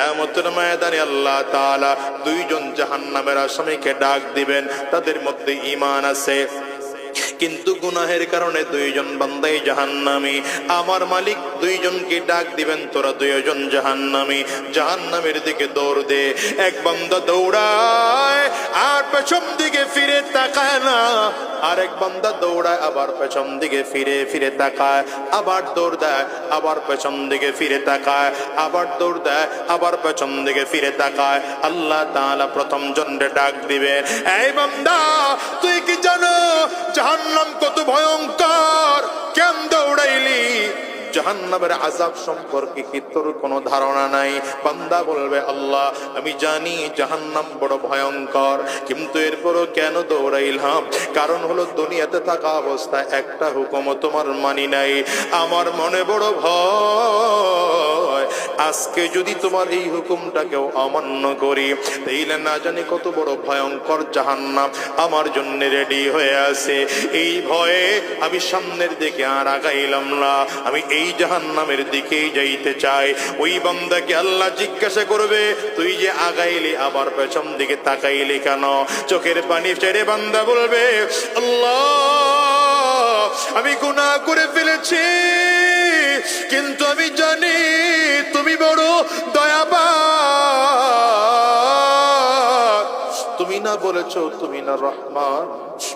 কিয়ামতের ময়দানে আল্লাহ তাআলা দুইজন জাহান্নামের আসামিকে ডাক দিবেন। তাদের মধ্যে ঈমান আছে কিন্তু গুনাহের কারণে দুইজন বান্দাই জাহান্নামী। আমার মালিক দুইজনকে ডাক দিবেন, তোরা দুইজন জাহান্নামী, জাহান্নামের দিকে দৌড় দে। এক বান্দা দৌড়ায় আর পেছন দিকে ফিরে তাকায় না, আরেক বান্দা দৌড়ায় আবার পেছন দিকে ফিরে ফিরে তাকায়, আবার দৌড় দেয়, আবার পেছন দিকে ফিরে তাকায়, আবার দৌড় দেয়, আবার পেছন দিকে ফিরে তাকায়। আল্লাহ তাআলা প্রথম জনরে ডাক দিবে, এই বান্দা তুই কি জানো জাহান্নাম কত ভয়ঙ্কর? কেন দৌড়াইলি? জাহান্নামের আযাব সম্পর্কে কি তোর কোনো ধারণা নাই? বান্দা বলবে, আল্লাহ আমি জানি জাহান্নাম বড় ভয়ঙ্কর, কিন্তু এরপরও কেন দৌড়াইলাম? কারণ হলো দুনিয়াতে থাকা অবস্থায় একটা হুকুমও তোমার মানি নাই। আমার মনে বড় ভয়, আজকে যদি তোমার এই হুকুমটাকেও অমান্য করি তাইলে না জানি কত বড় ভয়ঙ্কর জাহান্নাম আমার জন্য রেডি হয়ে আছে। এই ভয়ে আমি সামনের দিকে আর আগাইলাম না, আমি এই জাহান্নামের দিকেই যাইতে চাই। ওই বান্দাকে আল্লাহ জিজ্ঞাসা করবে, তুই যে আগাইলি আবার পেছন দিকে তাকাইলি কেন? চোখের পানি ছেড়ে বান্দা বলবে, আল্লাহ আমি গুনাহ করে ফেলেছি, কিন্তু আমি জানি তুমি বড় দয়াবান। তুমি না বলেছো তুমি না রহমান,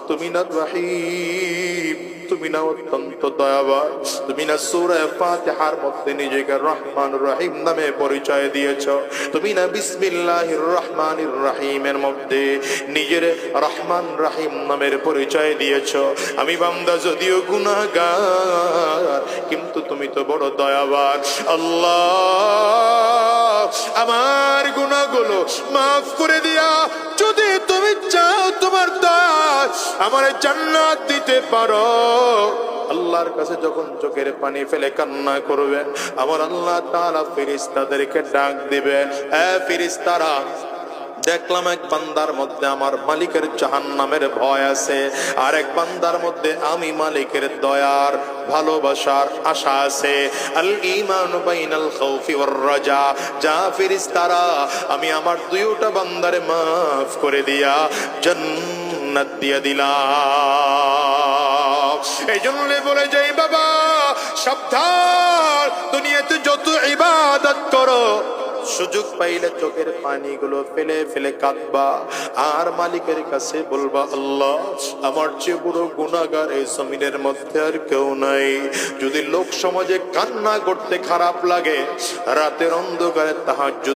তুমি না রহিম, তুমি না অত্যন্ত দয়াবান, তুমি না সূরা ফাতিহার মধ্যে নিজেকে রহমান রহিম নামে পরিচয় দিয়েছো, তুমি না বিসমিল্লাহির রহমানির রহিমের মধ্যে নিজের রহমান রহিম নামের পরিচয় দিয়েছো। আমি বান্দা যদিও গুনাহগার, কিন্তু তুমি তো বড় দয়াবান। আল্লাহ আমার গুনাহগুলো মাফ করে দিয়া যদি তুমি চাও তোমার দয়া আমার জান্নাত দিতে পারো। আল্লাহর কাছে যখন চোখের পানি ফেলে কান্না করবেন, আমার আল্লাহ তাআলা ফেরেশতাদেরকে ডাক দিবেন, এ ফেরেশতারা দেখলাম এক বান্দার মধ্যে আমার মালিকের জাহান্নামের ভয় আছে, আর এক বান্দার মধ্যে আমি মালিকের দয়ার ভালোবাসার আশা আছে। আল ঈমানু বাইনাল খাউফি ওয়ার রাজা। যা ফেরেশতারা আমি আমার দুইটা বান্দারে মাফ করে দিয়া জান্নাত দিয়ে দিলাম। এই জন্য বলে যাই বাবা সাবধান, দুনিয়াতে যত ইবাদত করো সুযোগ পাইলে চোখের পানিগুলো ফেলে ফেলে কাঁদবা আর মালিকের কাছে বলবা, আল্লাহ আমার চেয়ে বড় গুনাহগার এই জমিনের মধ্যে আর কেউ নাই। যদি লোক সমাজে কান্না করতে খারাপ লাগে, রাতের অন্ধকারে তাহাজ্জুদ